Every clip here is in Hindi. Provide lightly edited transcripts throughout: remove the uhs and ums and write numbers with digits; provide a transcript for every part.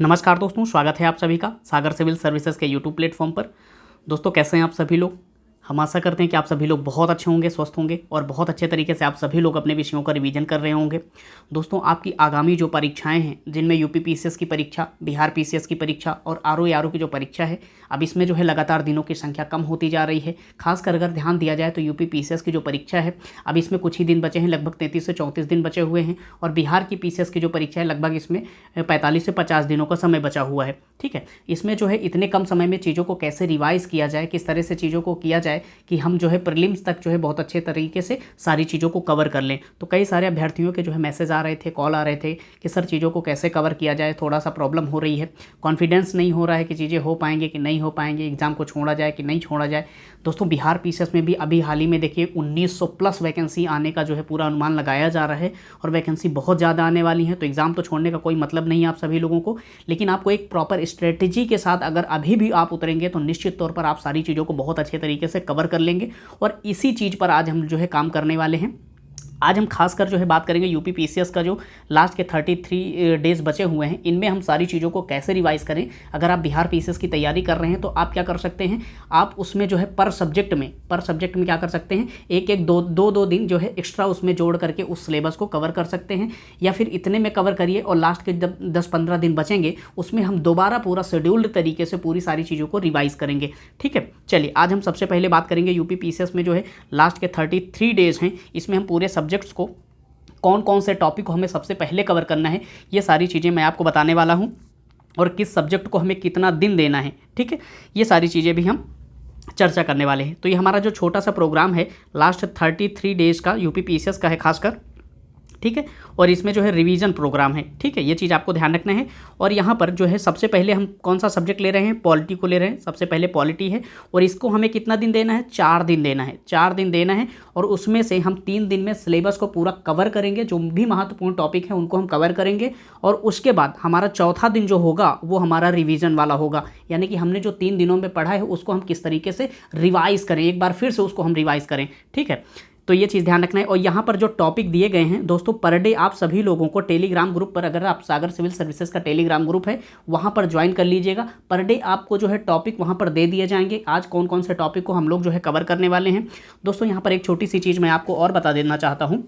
नमस्कार दोस्तों, स्वागत है आप सभी का सागर सिविल सर्विसेज के यूट्यूब प्लेटफॉर्म पर। दोस्तों कैसे हैं आप सभी लोग। हम आशा करते हैं कि आप सभी लोग बहुत अच्छे होंगे, स्वस्थ होंगे और बहुत अच्छे तरीके से आप सभी लोग अपने विषयों का रिवीजन कर रहे होंगे। दोस्तों आपकी आगामी जो परीक्षाएं हैं, जिनमें यूपी पीसीएस की परीक्षा, बिहार पीसीएस की परीक्षा और आरओ की जो परीक्षा है, अब इसमें जो है लगातार दिनों की संख्या कम होती जा रही है। खासकर अगर ध्यान दिया जाए तो यूपी पीसीएस की जो परीक्षा है, अब इसमें कुछ ही दिन बचे हैं, लगभग 33 से 34 दिन बचे हुए हैं। और बिहार की पीसीएस की जो परीक्षा है, लगभग इसमें 45 से 50 दिनों का समय बचा हुआ है। ठीक है, इसमें जो है इतने कम समय में चीज़ों को कैसे रिवाइज़ किया जाए, किस तरह से चीज़ों को किया जाए कि हम जो है प्रीलिम्स तक जो है बहुत अच्छे तरीके से सारी चीज़ों को कवर कर लें। तो कई सारे अभ्यर्थियों के जो है मैसेज आ रहे थे, कॉल आ रहे थे कि सर चीज़ों को कैसे कवर किया जाए, थोड़ा सा प्रॉब्लम हो रही है, कॉन्फिडेंस नहीं हो रहा है कि चीज़ें हो पाएंगे कि नहीं हो पाएंगे, एग्ज़ाम को छोड़ा जाए कि नहीं छोड़ा जाए। दोस्तों बिहार पीसीएस में भी अभी हाल ही में देखिए 1900 प्लस वैकेंसी आने का जो है पूरा अनुमान लगाया जा रहा है और वैकेंसी बहुत ज़्यादा आने वाली है। तो एग्ज़ाम तो छोड़ने का कोई मतलब नहीं है आप सभी लोगों को, लेकिन आपको एक प्रॉपर स्ट्रेटेजी के साथ अगर अभी भी आप उतरेंगे तो निश्चित तौर पर आप सारी चीज़ों को बहुत अच्छे तरीके से कवर कर लेंगे। और इसी चीज़ पर आज हम जो है काम करने वाले हैं। आज हम खासकर जो है बात करेंगे यूपी पीसीएस का जो लास्ट के 33 डेज़ बचे हुए हैं, इनमें हम सारी चीज़ों को कैसे रिवाइज़ करें। अगर आप बिहार पीसीएस की तैयारी कर रहे हैं तो आप क्या कर सकते हैं, आप उसमें जो है पर सब्जेक्ट में क्या कर सकते हैं, एक दो दिन जो है एक्स्ट्रा उसमें जोड़ करके उस सिलेबस को कवर कर सकते हैं, या फिर इतने में कवर करिए और लास्ट के जब 10-15 दिन बचेंगे उसमें हम दोबारा पूरा शेड्यूल्ड तरीके से पूरी सारी चीज़ों को रिवाइज़ करेंगे। ठीक है, चलिए आज हम सबसे पहले बात करेंगे यूपी पीसीएस में जो है लास्ट के 33 डेज़ हैं, इसमें हम पूरे सब्जेक्ट्स को कौन कौन से टॉपिक को हमें सबसे पहले कवर करना है, ये सारी चीज़ें मैं आपको बताने वाला हूँ। और किस सब्जेक्ट को हमें कितना दिन देना है, ठीक है, ये सारी चीज़ें भी हम चर्चा करने वाले हैं। तो ये हमारा जो छोटा सा प्रोग्राम है लास्ट 33 डेज़ का यूपी पीसीएस का है खासकर, ठीक है, और इसमें जो है रिवीजन प्रोग्राम है। ठीक है, ये चीज़ आपको ध्यान रखना है। और यहाँ पर जो है सबसे पहले हम कौन सा सब्जेक्ट ले रहे हैं, पॉलिटी को ले रहे हैं। सबसे पहले पॉलिटी है और इसको हमें कितना दिन देना है, 4 दिन देना है। 4 दिन देना है और उसमें से हम 3 दिन में सिलेबस को पूरा कवर करेंगे, जो भी महत्वपूर्ण टॉपिक है उनको हम कवर करेंगे। और उसके बाद हमारा चौथा दिन जो होगा वो हमारा रिवीजन वाला होगा, यानी कि हमने जो 3 दिनों में पढ़ा है उसको हम किस तरीके से रिवाइज़ करें, एक बार फिर से उसको हम रिवाइज़ करें। ठीक है, तो ये चीज़ ध्यान रखना है। और यहाँ पर जो टॉपिक दिए गए हैं दोस्तों, पर डे आप सभी लोगों को टेलीग्राम ग्रुप पर, अगर आप सागर सिविल सर्विसेज का टेलीग्राम ग्रुप है वहाँ पर ज्वाइन कर लीजिएगा। पर डे आपको जो है टॉपिक वहाँ पर दे दिए जाएंगे। आज कौन कौन से टॉपिक को हम लोग जो है कवर करने वाले हैं। दोस्तों यहाँ पर एक छोटी सी चीज़ मैं आपको और बता देना चाहता हूँ।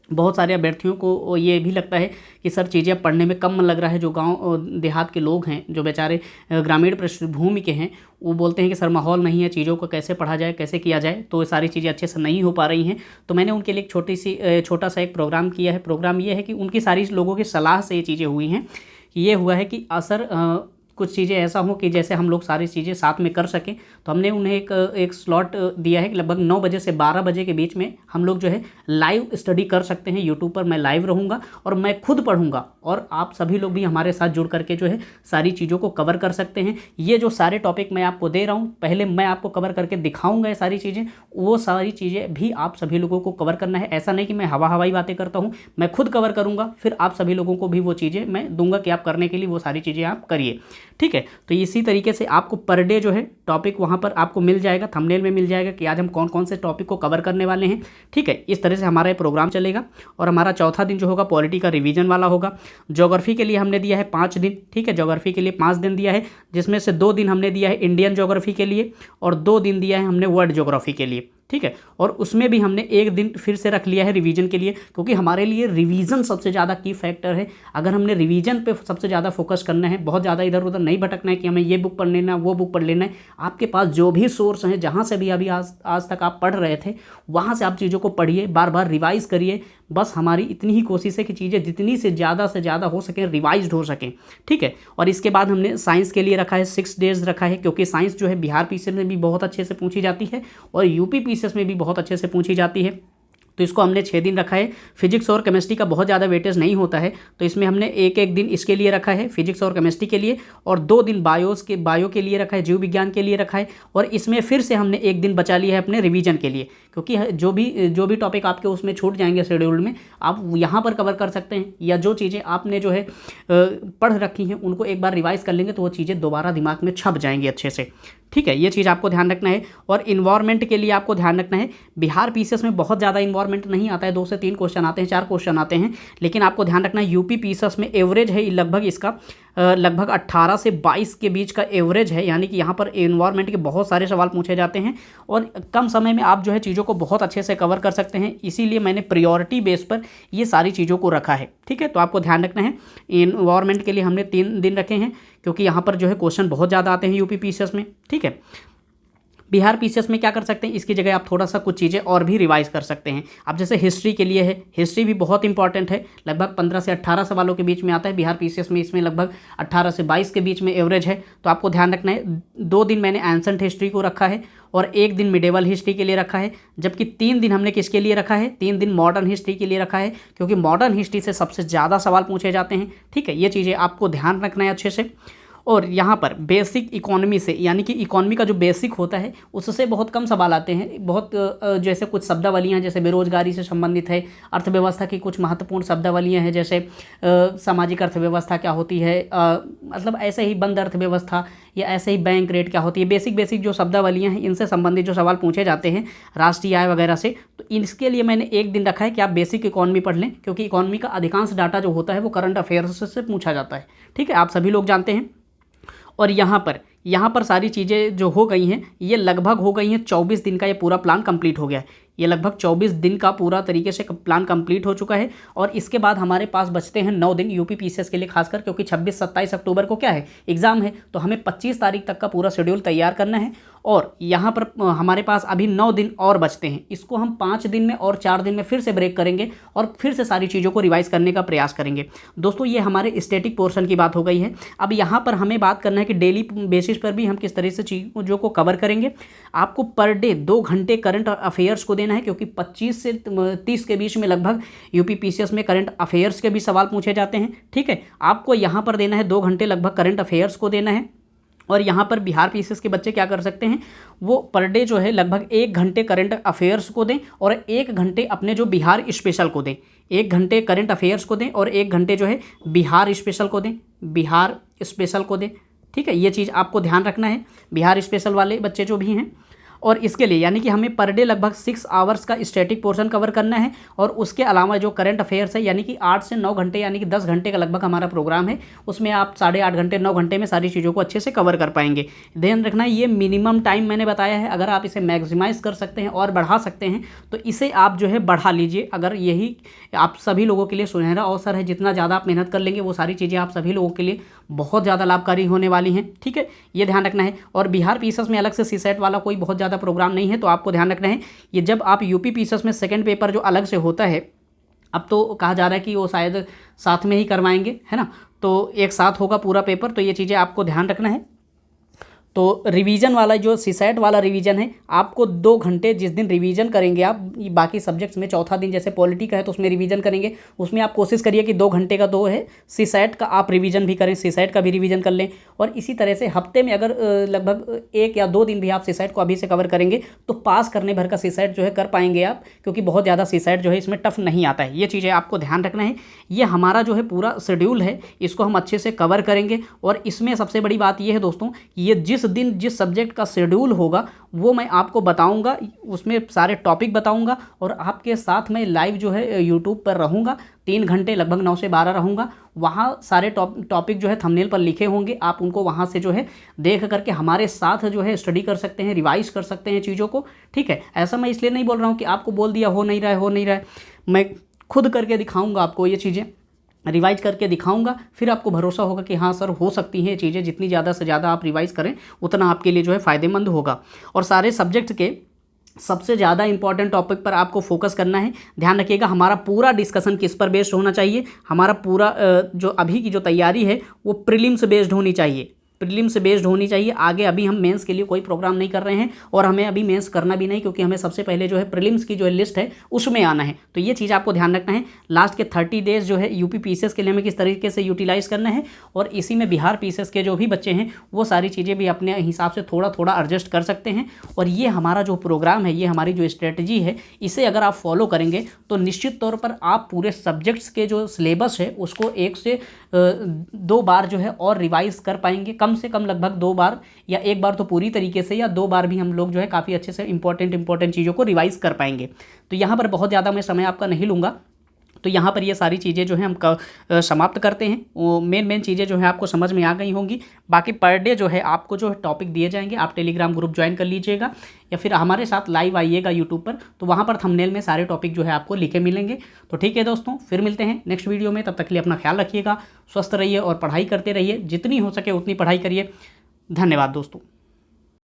बहुत सारे अभ्यर्थियों को ये भी लगता है कि सर चीज़ें पढ़ने में कम मन लग रहा है। जो गांव देहात के लोग हैं, जो बेचारे ग्रामीण पृष्ठभूमि के हैं, वो बोलते हैं कि सर माहौल नहीं है, चीज़ों को कैसे पढ़ा जाए, कैसे किया जाए, तो ये सारी चीज़ें अच्छे से नहीं हो पा रही हैं। तो मैंने उनके लिए एक छोटा सा एक प्रोग्राम किया है। प्रोग्राम ये है कि उनकी सारी लोगों की सलाह से ये चीज़ें हुई हैं कि ये हुआ है कि सर कुछ चीज़ें ऐसा हो कि जैसे हम लोग सारी चीज़ें साथ में कर सकें। तो हमने उन्हें एक स्लॉट दिया है कि लगभग 9 बजे से 12 बजे के बीच में हम लोग जो है लाइव स्टडी कर सकते हैं। यूट्यूब पर मैं लाइव रहूँगा और मैं खुद पढ़ूँगा और आप सभी लोग भी हमारे साथ जुड़ करके जो है सारी चीज़ों को कवर कर सकते हैं। ये जो सारे टॉपिक मैं आपको दे रहा हूँ, पहले मैं आपको कवर करके दिखाऊँगा ये सारी चीज़ें, वो सारी चीज़ें भी आप सभी लोगों को कवर करना है। ऐसा नहीं कि मैं हवाई बातें करता हूँ, मैं खुद कवर करूँगा, फिर आप सभी लोगों को भी वो चीज़ें मैं दूंगा कि आप करने के लिए वो सारी चीज़ें आप करिए। ठीक है, तो इसी तरीके से आपको पर डे जो है टॉपिक वहाँ पर आपको मिल जाएगा, थंबनेल में मिल जाएगा कि आज हम कौन कौन से टॉपिक को कवर करने वाले हैं। ठीक है, इस तरह से हमारा ये प्रोग्राम चलेगा। और हमारा चौथा दिन जो होगा पॉलिटी का रिवीजन वाला होगा। ज्योग्राफी के लिए हमने दिया है 5 दिन। ठीक है, ज्योग्राफी के लिए 5 दिन दिया है, जिसमें से 2 दिन हमने दिया है इंडियन ज्योग्राफी के लिए और 2 दिन दिया है हमने वर्ल्ड ज्योग्राफी के लिए। ठीक है, और उसमें भी हमने 1 दिन फिर से रख लिया है रिवीजन के लिए, क्योंकि हमारे लिए रिवीजन सबसे ज़्यादा की फैक्टर है। अगर हमने रिवीजन पे सबसे ज़्यादा फोकस करना है, बहुत ज़्यादा इधर उधर नहीं भटकना है कि हमें ये बुक पढ़ लेना, वो बुक पढ़ लेना है। आपके पास जो भी सोर्स हैं, जहाँ से भी अभी आज तक आप पढ़ रहे थे, वहाँ से आप चीज़ों को पढ़िए, बार बार रिवाइज़ करिए। बस हमारी इतनी ही कोशिश है कि चीज़ें जितनी से ज़्यादा हो सकें रिवाइज्ड हो सकें। ठीक है, और इसके बाद हमने साइंस के लिए रखा है 6 डेज़ रखा है, क्योंकि साइंस जो है बिहार पीसीएस में भी बहुत अच्छे से पूछी जाती है और यूपी पीसीएस में भी बहुत अच्छे से पूछी जाती है। तो इसको हमने 6 दिन रखा है। फिजिक्स और केमिस्ट्री का बहुत ज़्यादा वेटेज नहीं होता है, तो इसमें हमने एक दिन इसके लिए रखा है, फिजिक्स और केमिस्ट्री के लिए, और 2 दिन बायो के लिए रखा है, जीव विज्ञान के लिए रखा है। और इसमें फिर से हमने 1 दिन बचा लिया है अपने रिवीजन के लिए, क्योंकि जो भी टॉपिक आपके उसमें छूट जाएंगे शेड्यूल में, आप यहाँ पर कवर कर सकते हैं, या जो चीज़ें आपने जो है पढ़ रखी हैं उनको एक बार रिवाइज़ कर लेंगे तो वो चीज़ें दोबारा दिमाग में छप जाएंगी अच्छे से। ठीक है, ये चीज़ आपको ध्यान रखना है। और इन्वायरमेंट के लिए आपको ध्यान रखना है, बिहार पीसीएस में बहुत ज़्यादा इन्वायरमेंट नहीं आता है, 2 से 3 क्वेश्चन आते हैं, 4 क्वेश्चन आते हैं, लेकिन आपको ध्यान रखना है यूपी पीसीएस में एवरेज है लगभग इसका लगभग 18 से 22 के बीच का एवरेज है, यानी कि यहाँ पर एनवायरनमेंट के बहुत सारे सवाल पूछे जाते हैं और कम समय में आप जो है चीज़ों को बहुत अच्छे से कवर कर सकते हैं। इसीलिए मैंने प्रायोरिटी बेस पर ये सारी चीज़ों को रखा है। ठीक है, तो आपको ध्यान रखना है। एनवायरनमेंट के लिए हमने 3 दिन रखे हैं क्योंकि यहाँ पर जो है क्वेश्चन बहुत ज़्यादा आते हैं यूपी पीसीएस में। ठीक है, बिहार पीसीएस में क्या कर सकते हैं, इसकी जगह आप थोड़ा सा कुछ चीज़ें और भी रिवाइज कर सकते हैं। अब जैसे हिस्ट्री के लिए है, हिस्ट्री भी बहुत इंपॉर्टेंट है, लगभग 15 से 18 सवालों के बीच में आता है बिहार पीसीएस में। इसमें लगभग 18 से 22 के बीच में एवरेज है। तो आपको ध्यान रखना है 2 दिन मैंने एंसेंट हिस्ट्री को रखा है और 1 दिन मिडेवल हिस्ट्री के लिए रखा है, जबकि 3 दिन हमने किसके लिए रखा है, 3 दिन मॉडर्न हिस्ट्री के लिए रखा है, क्योंकि मॉडर्न हिस्ट्री से सबसे ज़्यादा सवाल पूछे जाते हैं। ठीक है, ये चीज़ें आपको ध्यान रखना है अच्छे से। और यहाँ पर बेसिक इकोनॉमी से, यानी कि इकोनॉमी का जो बेसिक होता है उससे बहुत कम सवाल आते हैं। बहुत जैसे कुछ शब्दावलियाँ जैसे बेरोजगारी से संबंधित है, अर्थव्यवस्था की कुछ महत्वपूर्ण शब्दावलियाँ हैं, जैसे सामाजिक अर्थव्यवस्था क्या होती है, मतलब ऐसे ही बंद अर्थव्यवस्था या ऐसे ही बैंक रेट क्या होती है, बेसिक जो शब्दावलियाँ हैं इनसे संबंधित जो सवाल पूछे जाते हैं राष्ट्रीय आय वगैरह से, तो इसके लिए मैंने 1 दिन रखा है कि आप बेसिक इकोनॉमी पढ़ लें, क्योंकि इकोनॉमी का अधिकांश डाटा जो होता है वो करंट अफेयर्स से पूछा जाता है। ठीक है, आप सभी लोग जानते हैं। और यहाँ पर सारी चीज़ें जो हो गई हैं ये लगभग हो गई हैं 24 दिन का ये पूरा प्लान कंप्लीट हो गया है। ये लगभग 24 दिन का पूरा तरीके से प्लान कंप्लीट हो चुका है और इसके बाद हमारे पास बचते हैं 9 दिन यूपी पीसीएस के लिए, खासकर क्योंकि 26-27 अक्टूबर को क्या है, एग्ज़ाम है। तो हमें 25 तारीख तक का पूरा शेड्यूल तैयार करना है और यहाँ पर हमारे पास अभी 9 दिन और बचते हैं। इसको हम 5 दिन में और 4 दिन में फिर से ब्रेक करेंगे और फिर से सारी चीज़ों को रिवाइज करने का प्रयास करेंगे। दोस्तों, ये हमारे स्टैटिक पोर्शन की बात हो गई है। अब यहाँ पर हमें बात करना है कि डेली बेसिस पर भी हम किस तरह से चीज़ों को कवर करेंगे। आपको पर डे 2 घंटे करंट अफेयर्स को देना है, क्योंकि 25 से 30 के बीच में लगभग यूपी पीसीएस में करंट अफेयर्स के भी सवाल पूछे जाते हैं। ठीक है, आपको यहाँ पर देना है 2 घंटे लगभग करंट अफेयर्स को देना है। और यहाँ पर बिहार पीसीएस के बच्चे क्या कर सकते हैं, वो पर डे जो है लगभग 1 घंटे करंट अफेयर्स को दें और 1 घंटे अपने जो बिहार स्पेशल को दें। 1 घंटे करंट अफेयर्स को दें और 1 घंटे जो है बिहार स्पेशल को दें, बिहार स्पेशल को दें। ठीक है, ये चीज़ आपको ध्यान रखना है, बिहार स्पेशल वाले बच्चे जो भी हैं। और इसके लिए यानी कि हमें पर डे लगभग 6 आवर्स का स्टैटिक पोर्शन कवर करना है और उसके अलावा जो करंट अफेयर्स है यानी कि 8 से 9 घंटे यानी कि 10 घंटे का लगभग हमारा प्रोग्राम है। उसमें आप 8.5 घंटे 9 घंटे में सारी चीज़ों को अच्छे से कवर कर पाएंगे। ध्यान रखना है, ये मिनिमम टाइम मैंने बताया है। अगर आप इसे मैक्सिमाइज कर सकते हैं और बढ़ा सकते हैं तो इसे आप जो है बढ़ा लीजिए। अगर यही आप सभी लोगों के लिए सुनहरा अवसर है, जितना ज़्यादा आप मेहनत कर लेंगे वो सारी चीज़ें आप सभी लोगों के लिए बहुत ज़्यादा लाभकारी होने वाली हैं। ठीक है, ये ध्यान रखना है। और बिहार पीसीएस में अलग से सीसेट वाला कोई बहुत ज़्यादा प्रोग्राम नहीं है, तो आपको ध्यान रखना है ये जब आप यूपी पीसीएस में सेकंड पेपर जो अलग से होता है, अब तो कहा जा रहा है कि वो शायद साथ में ही करवाएंगे, है ना, तो एक साथ होगा पूरा पेपर। तो ये चीज़ें आपको ध्यान रखना है। तो रिवीजन वाला जो सीसेट वाला रिवीजन है, आपको 2 घंटे जिस दिन रिवीजन करेंगे आप बाकी सब्जेक्ट्स में, चौथा दिन जैसे पॉलिटी का है तो उसमें रिवीजन करेंगे, उसमें आप कोशिश करिए कि 2 घंटे का 2 है सीसेट का आप रिवीजन भी करें, सीसेट का भी रिवीजन कर लें। और इसी तरह से हफ्ते में अगर लगभग 1 या 2 दिन भी आप सीसेट को अभी से कवर करेंगे तो पास करने भर का सीसेट जो है कर पाएंगे आप, क्योंकि बहुत ज़्यादा सीसेट जो है इसमें टफ नहीं आता है। ये चीज़ें आपको ध्यान रखना है। ये हमारा जो है पूरा शेड्यूल है, इसको हम अच्छे से कवर करेंगे। और इसमें सबसे बड़ी बात ये है दोस्तों, ये जिस दिन जिस सब्जेक्ट का शेड्यूल होगा वो मैं आपको बताऊंगा, उसमें सारे टॉपिक बताऊंगा और आपके साथ मैं लाइव जो है यूट्यूब पर रहूंगा। 3 घंटे लगभग 9 से 12 रहूंगा। वहाँ सारे टॉपिक जो है थंबनेल पर लिखे होंगे, आप उनको वहाँ से जो है देख करके हमारे साथ जो है स्टडी कर सकते हैं, रिवाइज कर सकते हैं चीज़ों को। ठीक है, ऐसा मैं इसलिए नहीं बोल रहा हूँ कि आपको बोल दिया हो नहीं रहा है, मैं खुद करके दिखाऊँगा आपको, ये चीज़ें रिवाइज करके दिखाऊंगा, फिर आपको भरोसा होगा कि हाँ सर हो सकती हैं चीज़ें। जितनी ज़्यादा से ज़्यादा आप रिवाइज करें उतना आपके लिए जो है फ़ायदेमंद होगा। और सारे सब्जेक्ट के सबसे ज़्यादा इंपॉर्टेंट टॉपिक पर आपको फोकस करना है। ध्यान रखिएगा, हमारा पूरा डिस्कशन किस पर बेस्ड होना चाहिए, हमारा पूरा जो अभी की जो तैयारी है वो प्रीलिम्स बेस्ड होनी चाहिए, प्रीलिम्स बेस्ड होनी चाहिए। आगे अभी हम मेंस के लिए कोई प्रोग्राम नहीं कर रहे हैं और हमें अभी मेंस करना भी नहीं, क्योंकि हमें सबसे पहले जो है प्रीलिम्स की जो लिस्ट है उसमें आना है। तो ये चीज़ आपको ध्यान रखना है। लास्ट के 30 डेज जो है यूपी पीसीएस के लिए हमें किस तरीके से यूटिलाइज़ करना है, और इसी में बिहार पीसीएस के जो भी बच्चे हैं वो सारी चीज़ें भी अपने हिसाब से थोड़ा थोड़ा एडजस्ट कर सकते हैं। और ये हमारा जो प्रोग्राम है, ये हमारी जो स्ट्रेटजी है, इसे अगर आप फॉलो करेंगे तो निश्चित तौर पर आप पूरे सब्जेक्ट्स के जो सिलेबस है उसको 1 से 2 बार जो है और रिवाइज कर पाएंगे, कम से कम लगभग 2 बार, या 1 बार तो पूरी तरीके से, या 2 बार भी हम लोग जो है काफ़ी अच्छे से इंपॉर्टेंट चीज़ों को रिवाइज कर पाएंगे। तो यहाँ पर बहुत ज़्यादा मैं समय आपका नहीं लूँगा। तो यहाँ पर ये सारी चीज़ें जो है हम समाप्त करते हैं। वो मेन चीज़ें जो है आपको समझ में आ गई होंगी। बाकी पर डे जो है आपको जो है टॉपिक दिए जाएंगे, आप टेलीग्राम ग्रुप ज्वाइन कर लीजिएगा या फिर हमारे साथ लाइव आइएगा यूट्यूब पर, तो वहाँ पर थंबनेल में सारे टॉपिक जो है आपको लिखे मिलेंगे। तो ठीक है दोस्तों, फिर मिलते हैं नेक्स्ट वीडियो में। तब तक के लिए अपना ख्याल रखिएगा, स्वस्थ रहिए और पढ़ाई करते रहिए, जितनी हो सके उतनी पढ़ाई करिए। धन्यवाद दोस्तों।